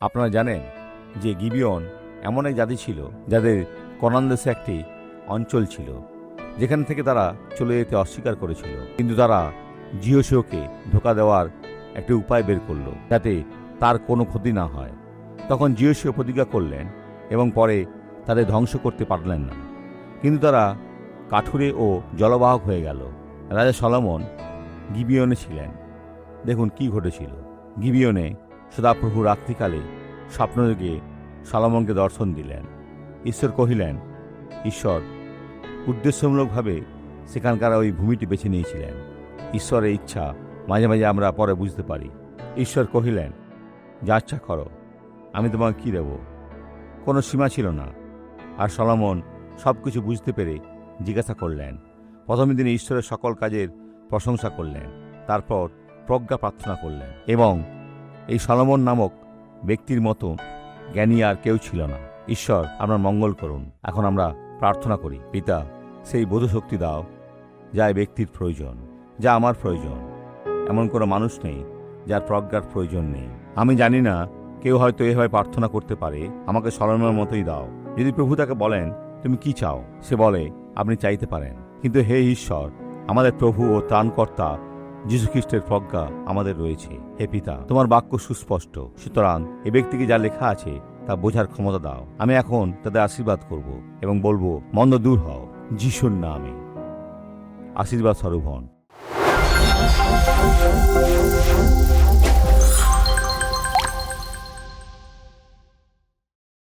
আপনারা জানেন যে গিবিয়ন এমন এক জাতি ছিল যাদের কনান দেশে একটি অঞ্চল ছিল যেখান থেকে তারা চলে যেতে অস্বীকার করেছিল, কিন্তু তারা জিহোশুয়াকে ধোঁকা দেওয়ার একটি উপায় বের করল যাতে তার কোনো ক্ষতি না হয়। তখন জিহোশুয়া প্রতিজ্ঞা করলেন এবং পরে তাদের ধ্বংস করতে পারলেন না, কিন্তু তারা কাঠুরে ও জলবাহক হয়ে গেল। রাজা সলোমন গিবিয়নে ছিলেন। দেখুন কি ঘটেছিল। গিবিয়নে সদাপ্রভু রাত্রিকালে স্বপ্নযোগে সলোমনকে দর্শন দিলেন। ঈশ্বর কহিলেন, ঈশ্বর উদ্দেশ্যমূলকভাবে সেখানকার ওই ভূমিটি বেছে নিয়েছিলেন। ঈশ্বরের ইচ্ছা মাঝে মাঝে আমরা পরে বুঝতে পারি। ঈশ্বর কহিলেন, যা ইচ্ছা করো, আমি তোমাকে কি দেব। কোনো সীমা ছিল না। আর সলোমন সব কিছু বুঝতে পেরে জিজ্ঞাসা করলেন। প্রথমে তিনি ঈশ্বরের সকল কাজের প্রশংসা করলেন, তারপর প্রজ্ঞা প্রার্থনা করলেন। এবং এই সলোমন নামক ব্যক্তির মতো জ্ঞানী আর কেউ ছিল না। ঈশ্বর আপনার মঙ্গল করুন। এখন আমরা প্রার্থনা করি। পিতা, সেই বোধশক্তি দাও যা এই ব্যক্তির প্রয়োজন, যা আমার প্রয়োজন। এমন কোনো মানুষ নেই যার প্রজ্ঞার প্রয়োজন নেই। আমি জানি না, কেউ হয়তো এভাবে প্রার্থনা করতে পারে, আমাকে সলোমনের মতোই দাও। যদি প্রভু তাকে বলেন, তুমি কি চাও, সে বলে, আপনি চাইতে পারেন। কিন্তু হে ঈশ্বর, আমাদের প্রভু ও ত্রাণকর্তা যীশুখ্রিস্টের প্রজ্ঞা আমাদের রয়েছে। হে পিতা, তোমার বাক্য সুস্পষ্ট, সুতরাং এ ব্যক্তিকে যা লেখা আছে তা বোঝার ক্ষমতা দাও। আমি এখন তাদের আশীর্বাদ করব এবং বলবো, মন্দ দূর হও, যিশুর নামে। আশীর্বাদ স্বরূপ হন।